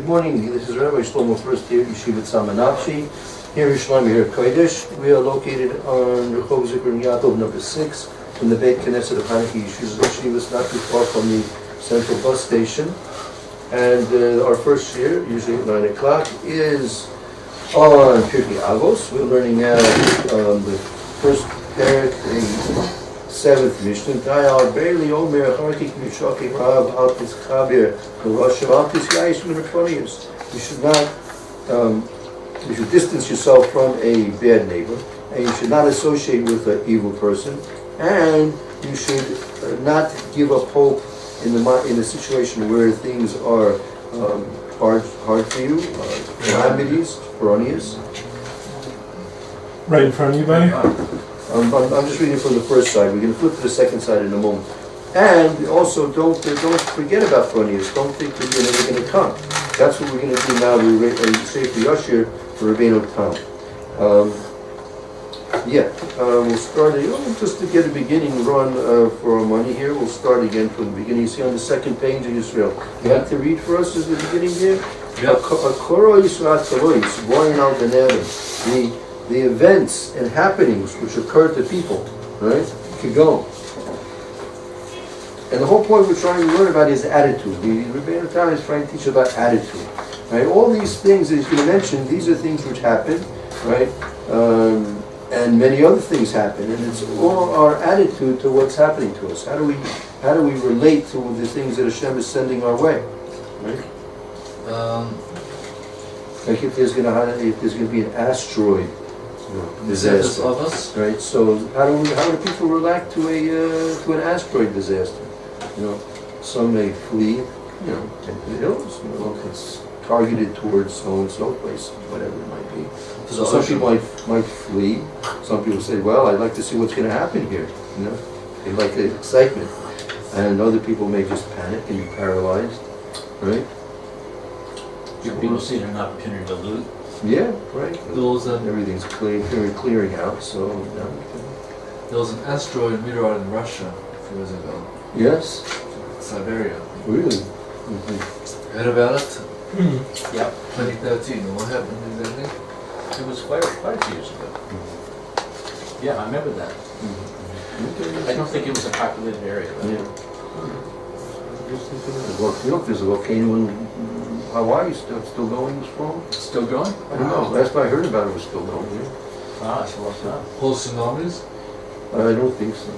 Good morning. This is Rabbi Shlomo, first year Yeshiva Tsama Nafshi. Here in Yerushalyim, here at HaKodesh. We are located on Rehov Zikron Yaakov number 6 in the Beit Knesset of Hanukkah Yeshiva, not too far from the central bus station. And our first year, usually at 9 o'clock, is on Pirkei Avos. We're learning now the first parak, the 7th Mishnah. Dayal barely omer harkik mishakim rab al tischabir l'rashav al tischayis min harfonius. You should not. You should distance yourself from a bad neighbor, and you should not associate with an evil person, and you should not give up hope in a situation where things are hard for you, calamities, erroneous. Right in front of you, buddy? I'm just reading from the first side. We're going to flip to the second side in a moment. And also, don't forget about Fronius. Don't think that you're never going to come. That's what we're going to do now. We say for Yashir for Rabbeinu Tam. We'll start just to get a beginning run for our money here. We'll start again from the beginning. You see on the second page of Israel. You have to read for us as the beginning here. The events and happenings which occur to people, right? Keep going. And the whole point we're trying to learn about is attitude. The Rabbeinu Tam is trying to teach about attitude, right? All these things that he's going to mention, these are things which happen, right? And many other things happen, and it's all our attitude to what's happening to us. How do we relate to the things that Hashem is sending our way, right? Like if there's going to be an asteroid disaster, right? So how do people react to an asteroid disaster? Some may flee, if it's targeted towards so and so place, whatever it might be. So some people might flee. Some people say, "Well, I'd like to see what's going to happen here." They like the excitement, and other people may just panic and be paralyzed, right? People see it an opportunity to loot. Yeah, right. Everything's clearing out. So there was an asteroid meteorite in Russia a few years ago. Yes. Siberia. Really? Mm-hmm. Heard about it? Mm-hmm. Yeah. 2013. What happened exactly? It was quite a few years ago. Mm-hmm. Yeah, I remember that. Mm-hmm. I don't think it was a populated area. Yeah. There's a volcano in Hawaii still going strong. Still going? I don't know. Last I heard about it was still going. Yeah. It's a long time. Whole tsunamis? I don't think so.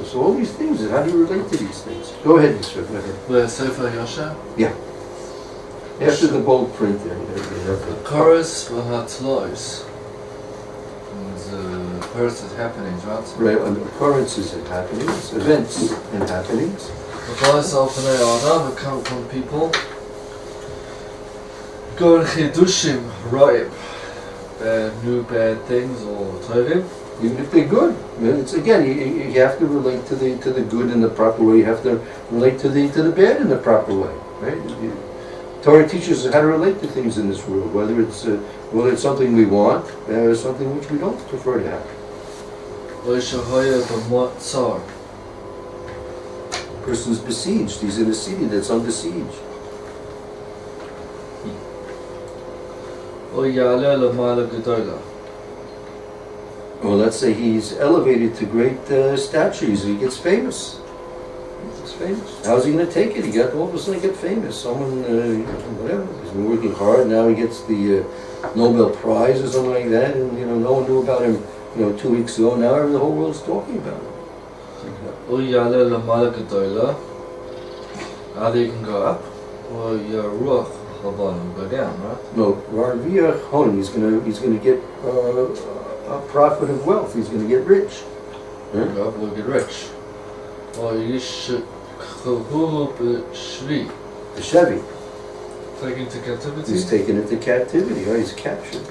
So all these things, how do you relate to these things? Go ahead, Mr. Go ahead. The Sefer Yasha? Yeah. After the bold print there. Chorus v'hatlois. The occurrences happenings, right? Right, occurrences and happenings, events and happenings. Advice of Adam come from people. Going chidushim, right? New bad things or tovim. Even if they're good, it's again you have to relate to the good in the proper way. You have to relate to the bad in the proper way, right? Torah teaches us how to relate to things in this world, whether it's something we want or something which we don't prefer to have. Person's besieged. He's in a city that's under siege. Well, let's say he's elevated to great statues. He gets famous. How's he going to take it? All of a sudden get famous. Someone, whatever. He's been working hard. Now he gets the Nobel Prize or something like that, and no one knew about him 2 weeks ago. Now the whole world's talking about him. Either you can go up, or your ruach will go down, right? No, Rarviach Hon. He's going to get a profit of wealth. He's going to get rich. Go up, will get rich. Or you should Shvi. The Chevy. Taken to captivity? He's taken into captivity, right? He's captured.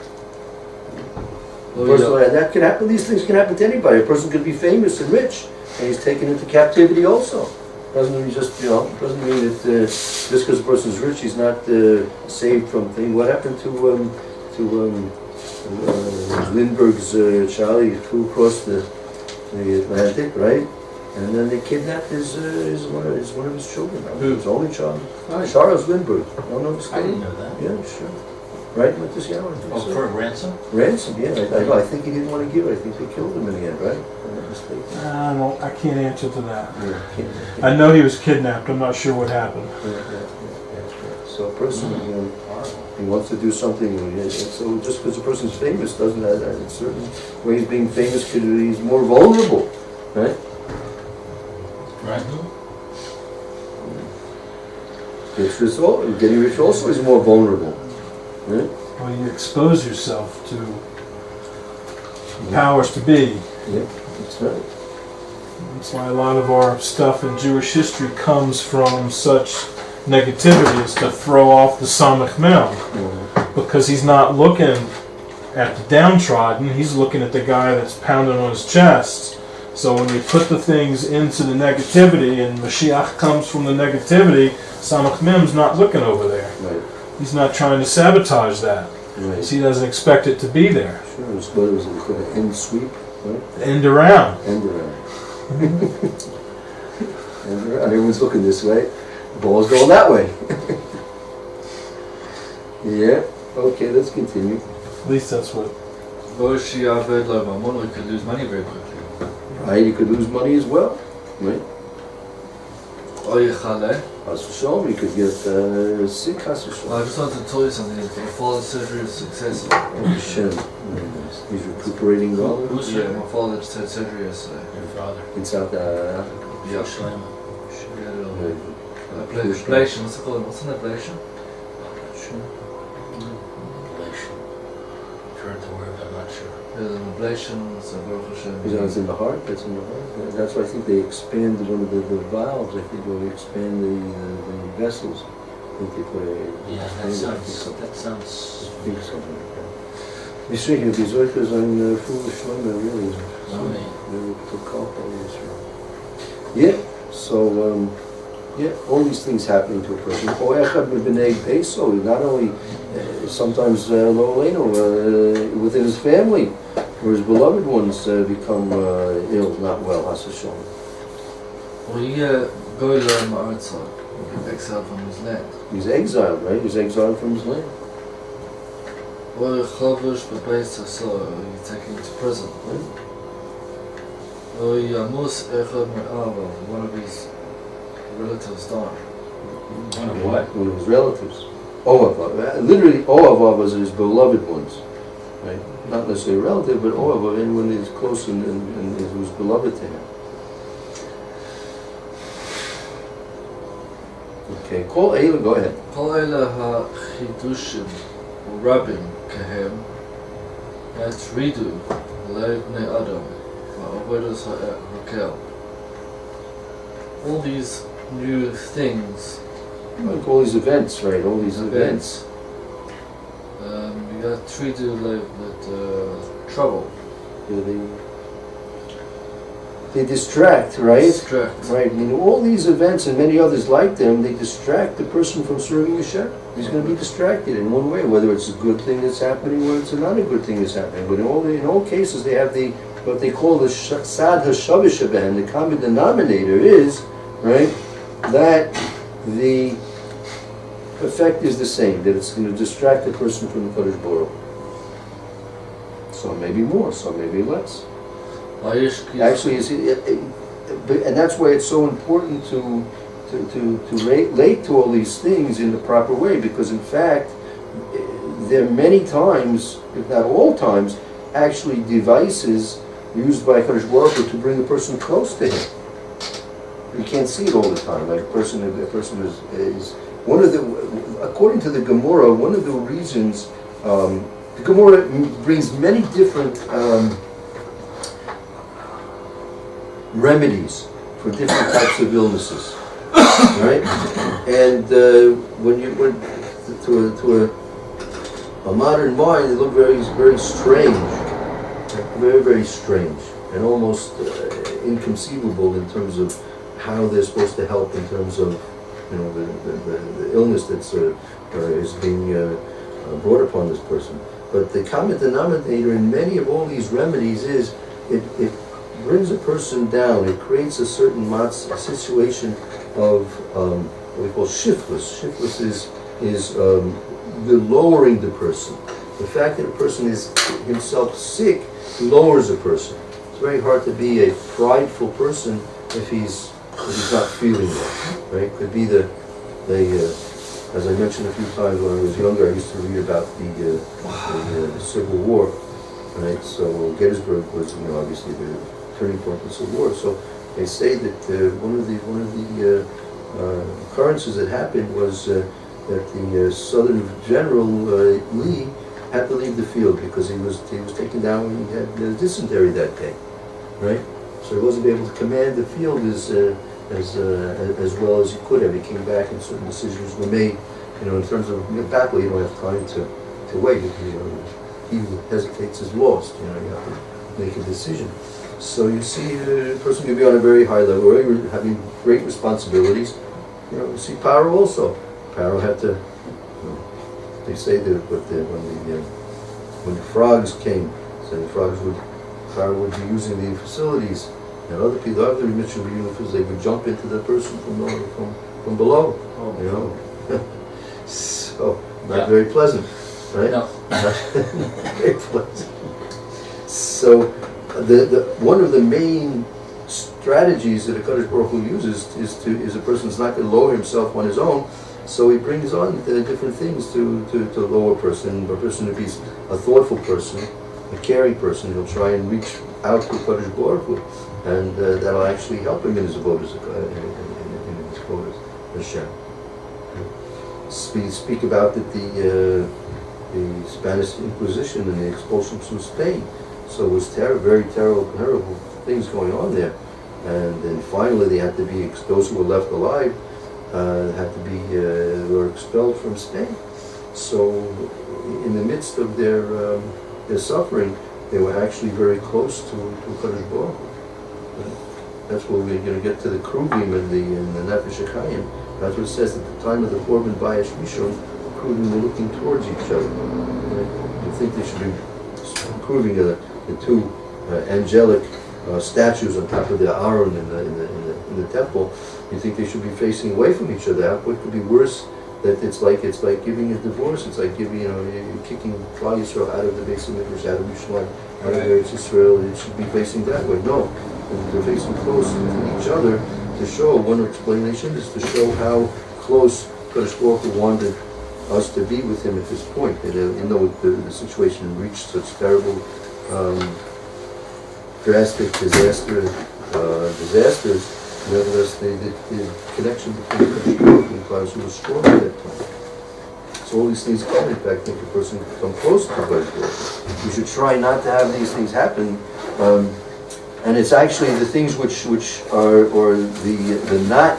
First of all, that can happen. These things can happen to anybody. A person could be famous and rich, and he's taken into captivity also. Doesn't mean doesn't mean that just because a person's rich, he's not saved from things. What happened to Lindbergh's Charlie? He flew across the Atlantic, right? And then they kidnapped his one of his children, Who? his only child. Oh, Charles Lindbergh. Don't know the I story? didn't know that. Yeah, sure. Right with this hour. Oh, for a ransom? Ransom, yeah. I think he didn't want to give it. I think they killed him in the end, right? If I'm not mistaken. I can't answer to that. Yeah. I know he was kidnapped. I'm not sure what happened. Yeah. So a person, he wants to do something, so just because a person's famous doesn't, in certain ways being famous, he's more vulnerable, right? Right. Getting rich also is more vulnerable. Right? When you expose yourself to powers to be. Yeah, that's right. That's why a lot of our stuff in Jewish history comes from such negativity, is to throw off the Samech Mem. Because he's not looking at the downtrodden, he's looking at the guy that's pounding on his chest. So when you put the things into the negativity and Mashiach comes from the negativity, Samech Mem's not looking over there. Right. He's not trying to sabotage that. Right. Because he doesn't expect it to be there. Sure, it was an end sweep, right? End around. End around. End around. Everyone's looking this way. The ball's going that way. Yeah. Okay, let's continue. At least that's what. Or she could lose money very quickly. Right, you could lose money as well. Right? Or you chale. Has v'shalom, you could get sick, has v'shalom. I just wanted to tell you something. If my father's surgery is successful. Hashem. Very nice. He's recuperating well Who's Yeah, my father just had surgery yesterday. Your father. in South Africa. Yeah. Yerushalyim. Very good. Ablation, what's it called? What's an ablation? Relation. I've heard the word, I'm not sure. There's an ablation, it's a Baruch Hashem. It's in the heart, that's in the heart. That's why I think they expand one of the valves, I think, or they expand the vessels. I think they put a... Yeah, that sounds... I think something like that. We see here, these workers on foolish women, really. Amen. They took off on this. Yeah, so, yeah, all these things happening to a person. Not only sometimes within his family, where his beloved ones become ill, not well, has Hashem. Well, you go learn Ma'atzah, exiled from his land. He's exiled, right? He's exiled from his land. Well, Chavush Bebeis so he's taken to prison. Well, Yamus Echad Me'ava, one of his relatives died. One of what? One of his relatives. Oavav. Literally, Oavav was his beloved ones. Right? Not necessarily a relative, but Oavav, anyone who is close and who's beloved to him. Okay, call Ayla, go ahead. Kol Eila HaChidushim Rabim Kehem Yatridu Leibnei Adam Va'avodas HaKel. All these new things, Like all these events, right? All these events. Yatridu with trouble. Yeah, they distract, right? Distract. Right. I mean, all these events and many others like them, they distract the person from serving Hashem. He's going to be distracted in one way, whether it's a good thing that's happening or it's not a good thing that's happening. But in all cases, they have what they call the sad hashavish ben. The common denominator is, right, that the effect is the same, that it's going to distract the person from the HaKodesh Baruch Hu. Some maybe more, some maybe less. Actually, and that's why it's so important to relate to all these things in the proper way, because in fact, there are many times, if not all times, actually devices used by HaKodesh Baruch Hu to bring a person close to him. You can't see it all the time. Like a person is one of the, according to the Gemara, one of the reasons the Gemara brings many different remedies for different types of illnesses, right? And when you went to a modern mind, it looked very, very strange, very, very strange, and almost inconceivable in terms of how they're supposed to help in terms of, you know, the illness that's is being brought upon this person. But the common denominator in many of all these remedies is brings a person down. It creates a certain situation of what we call shiftless. Shiftless is the lowering the person. The fact that a person is himself sick lowers a person. It's very hard to be a prideful person if he's not feeling well, right? Could be as I mentioned a few times when I was younger, I used to read about the Civil War, right? So Gettysburg was, obviously the turning point in the Civil War. So they say that one of the occurrences that happened was that the Southern General Lee had to leave the field because he was taken down. He had dysentery that day, right? So he wasn't able to command the field as well as he could have. He came back and certain decisions were made. In terms of battle, you don't have time to wait. He who hesitates is lost. You have to make a decision. So you see, a person can be on a very high level, having great responsibilities. You see Paro also. Paro had to. They say that when the frogs came, so the Paro would be using the facilities, and other Mitchell because they would jump into the person from below. So not very pleasant, right? No. Not very pleasant. So one of the main strategies that HaKodesh Baruch Hu uses is a person's not going to lower himself on his own. So he brings on different things to lower a person to be a thoughtful person, a caring person. He'll try and reach out to HaKodesh Baruch Hu, and that'll actually help him in his avodas, in his avodas, Hashem. Speak about the Spanish Inquisition and the expulsion from Spain. So it was very terrible things going on there. And then finally they had to be, those who were left alive, were expelled from Spain. So in the midst of their suffering, they were actually very close to HaKodesh Baruch Hu. That's where we're going to get to the Kruvim and the Nafshi Chaim. That's what it says at the time of the Korban Bayash Rishon, the Kruvim were looking towards each other. You think they should be proving the two angelic statues on top of the Aron in the temple. You think they should be facing away from each other? What could be worse? That it's like giving a divorce. It's like giving, you're kicking Klal Yisrael out of the base of Midrash, out of Yerushalyim, out of Eretz Yisrael. It should be facing that way. No, they're facing close to each other to show. One explanation is to show how close HaKodesh Baruch Hu wanted us to be with him at this point. And even though the situation reached such terrible, drastic disasters, nevertheless, the connection between HaKodesh Baruch Hu and HaKodesh was strong at that time. So all these things can, in fact, make a person come close to HaKodesh Baruch Hu. We should try not to have these things happen. And it's actually the things which are, or the not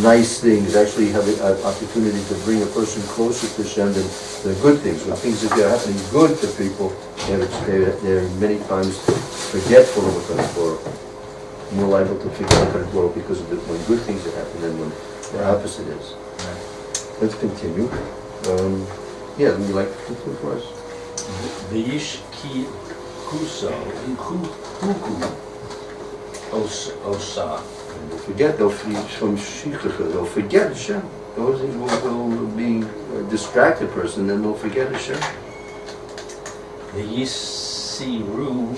nice things actually have the opportunity to bring a person closer to Hashem than the good things. When things that are happening good to people, they're many times forgetful of HaKodesh Baruch Hu. More liable to forget HaKodesh Baruch Hu because of when good things have happened than when the opposite is. Let's continue. Would you like to conclude for us? V'yish ki kuso huku osa. They'll forget Hashem. Those things will be a distracted person, then they'll forget Hashem. V'yisiru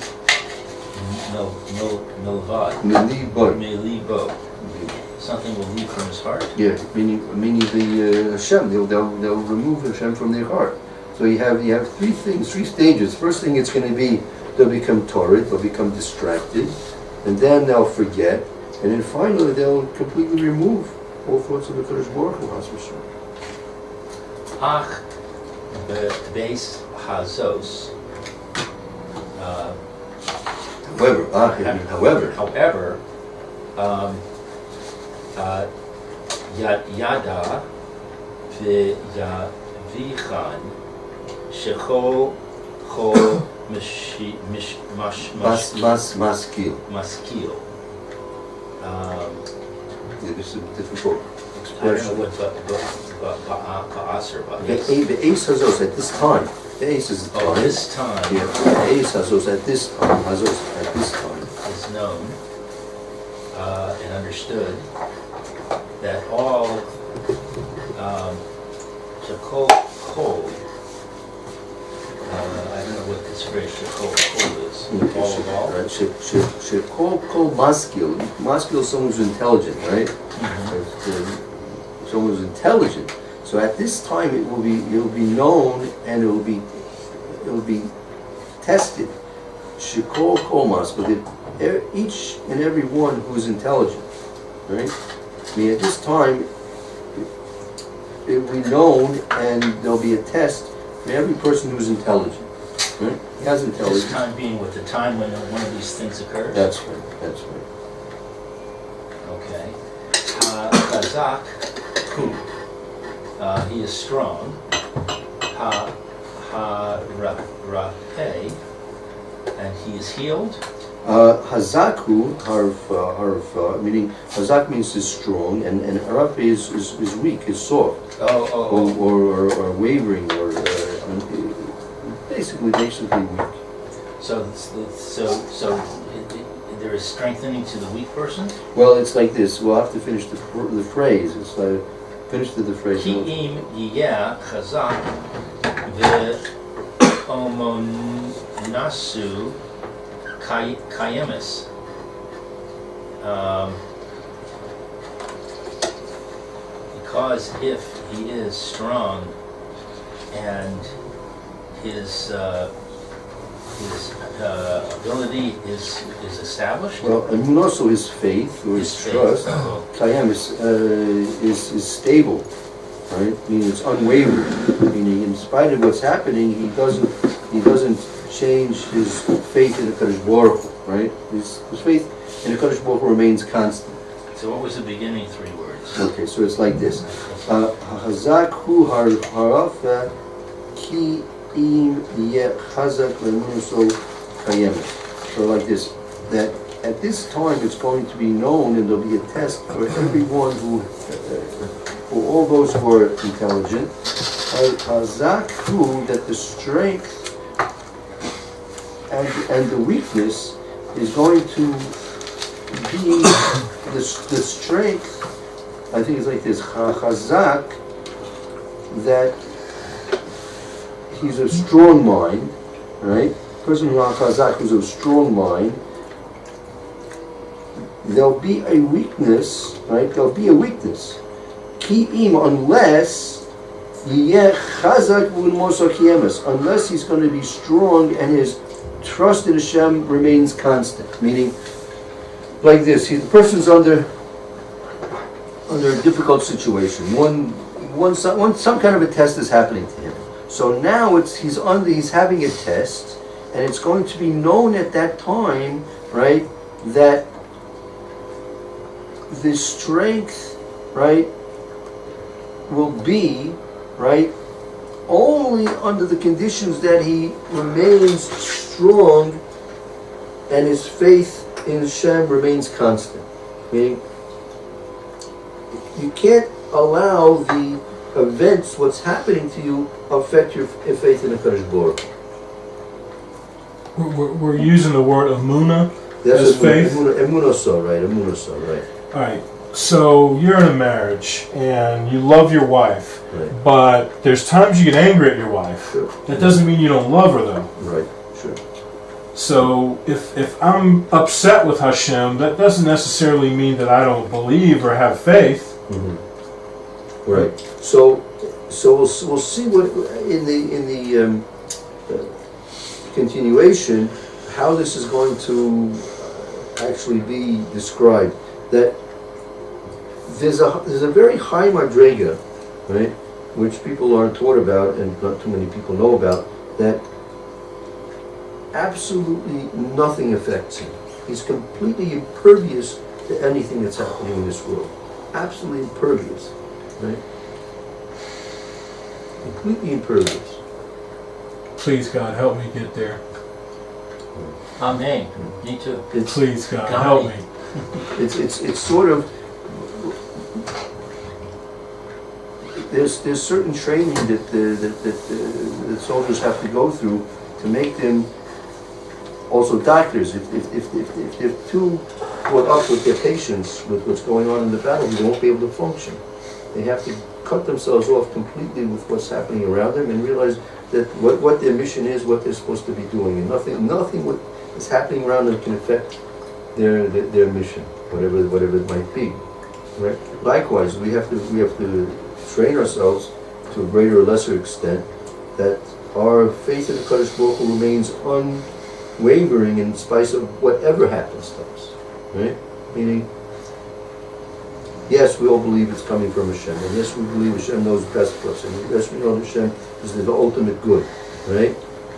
milvad. Melibo. Something will leave from his heart. Yeah, meaning the Hashem. They'll remove Hashem from their heart. So you have three things, three stages. First thing, it's going to be they'll become torrid, they'll become distracted, and then they'll forget, and then finally they'll completely remove all thoughts of the HaKodesh Baruch Hu. Ach beis hazos. However, yada v'yavichan shecho maskil. This is a difficult I don't expression. know what ba'as or ba'is. The ace hazos at this time. The ace is the time. Oh, this time. Yeah, the ace hazos at this time. Hazos at this time. is known and understood that all Shekol Kol, I don't know what this phrase Shekol Kol is. All of all? Right. Shekol maskil. Maskil is someone who's intelligent, right? Someone who's intelligent. So at this time it will be known and it will be tested. Shekol Kol maskil. Each and every one who is intelligent, right? I mean, at this time it will be known and there'll be a test for every person who's intelligent, right? He has intelligence. This time being with the time when one of these things occurs? That's right, that's right. Okay. Chazak, he is strong. Rapeh, and he is healed. Hazaku, harf, meaning Hazak means is strong, and Arafe is weak, is soft, or wavering, or basically weak. So there is strengthening to the weak person. Well, it's like this. We'll have to finish the phrase. It's like finish the phrase. Ki im yiyeh chazak ve'omonasu kayemis. Because if he is strong and his ability is established. Well, emunoso is faith or his trust. Kayam is stable, right? Meaning it's unwavering. Meaning, in spite of what's happening, he doesn't change his faith in the HaKodesh Baruch Hu, right? His faith in the HaKodesh Baruch Hu remains constant. So what was the beginning three words? Okay, so it's like this. Hazak hu harafa ki im yeh chazak lemunoso kayemet. So like this, that at this time it's going to be known and there'll be a test for everyone for all those who are intelligent. Hazak hu, that the strength and the weakness is going to be the strength. I think it's like this, Chazak, that he's a strong mind, right? Person who has Chazak who's a strong mind, there'll be a weakness, right? There'll be a weakness. Ki'im, unless Yeh Chazak v'Mosa Kiemes, unless he's going to be strong and his trust in Hashem remains constant. Meaning, like this, the person's under a difficult situation. Some kind of a test is happening to him. So now he's having a test, and it's going to be known at that time, right, that the strength, right, will be, right, only under the conditions that he remains strong and his faith in Hashem remains constant. Meaning, you can't allow the events, what's happening to you, affect your faith in the HaKodesh Baruch Hu. We're using the word amuna That's as faith. Emunoso, right? Emunoso, right? All right. So you're in a marriage and you love your wife, Right. but there's times you get angry at your wife. Sure. That doesn't mean you don't love her, though. Right. Sure. So if I'm upset with Hashem, that doesn't necessarily mean that I don't believe or have faith. Mm-hmm. Right. So we'll see what in the continuation how this is going to actually be described. That there's a very high madrega, right, which people aren't taught about and not too many people know about, that absolutely nothing affects him. He's completely impervious to anything that's happening in this world. Absolutely impervious, right? Completely impervious. Please, God, help me get there. Amen. Me too. Please, God, help me. It's sort of, there's certain training that the soldiers have to go through to make them Also doctors, if they're too caught up with their patients, with what's going on in the battle, they won't be able to function. They have to cut themselves off completely with what's happening around them and realize that what their mission is, what they're supposed to be doing, and nothing what is happening around them can affect their mission, whatever it might be. Right? Likewise, we have to train ourselves to a greater or lesser extent that our faith in the HaKodesh Baruch Hu remains unwavering in spite of whatever happens to us. Right? Meaning, yes, we all believe it's coming from Hashem, and yes, we believe Hashem knows best for us, and yes, we know Hashem is the ultimate good. Right?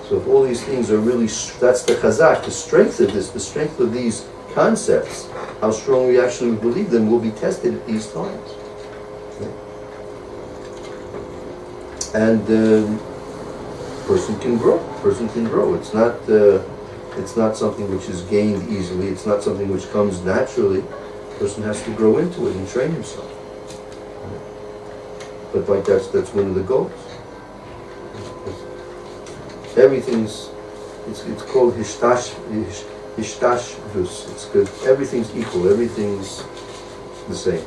So if all these things are really, that's the chazak, the strength of this, the strength of these concepts, how strong we actually believe them will be tested at these times. Okay? And person can grow. It's not something which is gained easily. It's not something which comes naturally. Person has to grow into it and train himself. Okay? But like that's one of the goals. Everything's, it's called hishtashvus. It's good. Everything's equal. Everything's the same.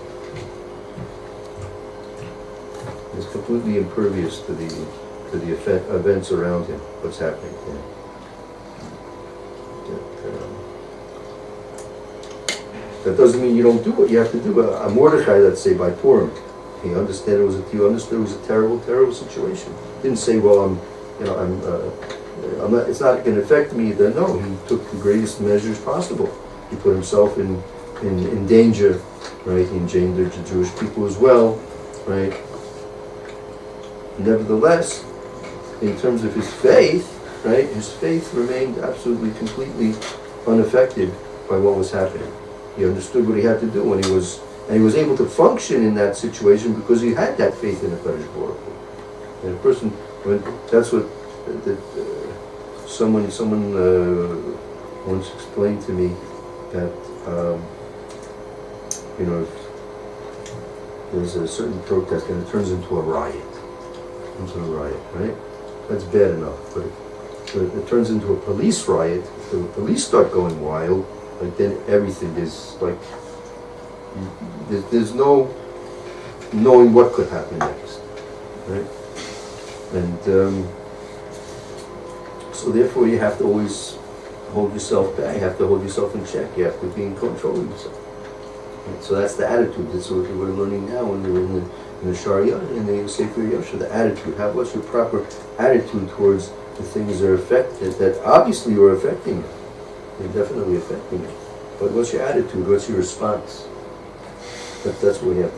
It's completely impervious to the events around him. What's happening? That doesn't mean you don't do what you have to do. A Mordechai, let's say, by Purim, he understood it was a terrible, terrible situation. He didn't say, well, it's not going to affect me. Then no, he took the greatest measures possible. He put himself in danger, right? He endangered the Jewish people as well, right? Nevertheless, in terms of his faith, right? His faith remained absolutely, completely unaffected by what was happening. He understood what he had to do, and he was able to function in that situation because he had that faith in the HaKodesh Baruch Hu. And a person, that's what someone once explained to me that if there's a certain protest and it turns into a riot, right? That's bad enough, but if it turns into a police riot, if the police start going wild, like then everything is like there's no knowing what could happen next, right? And so therefore you have to always hold yourself back. You have to hold yourself in check. You have to be in control of yourself. And so that's the attitude. That's what we're learning now when we're in the Sharia and the Sefer Yosha. The attitude. What's your proper attitude towards the things that are affected, that obviously are affecting you? They're definitely affecting you. But what's your attitude? What's your response? That's what we have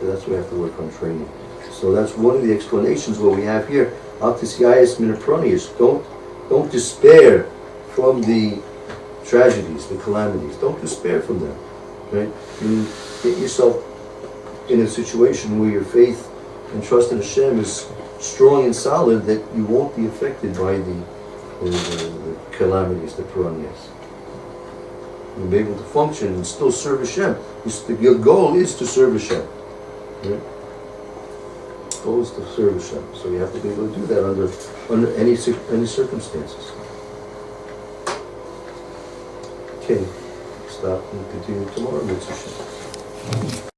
to work on training. So that's one of the explanations what we have here. Al tisyayis min apronius. Don't despair from the tragedies, the calamities. Don't despair from them. Right? You get yourself in a situation where your faith and trust in Hashem is strong and solid, that you won't be affected by the calamities, the piranias. You'll be able to function and still serve Hashem. Your goal is to serve Hashem. Right? Goal is to serve Hashem. So you have to be able to do that under any circumstances. Okay, stop and continue tomorrow. Mitzvah Hashem.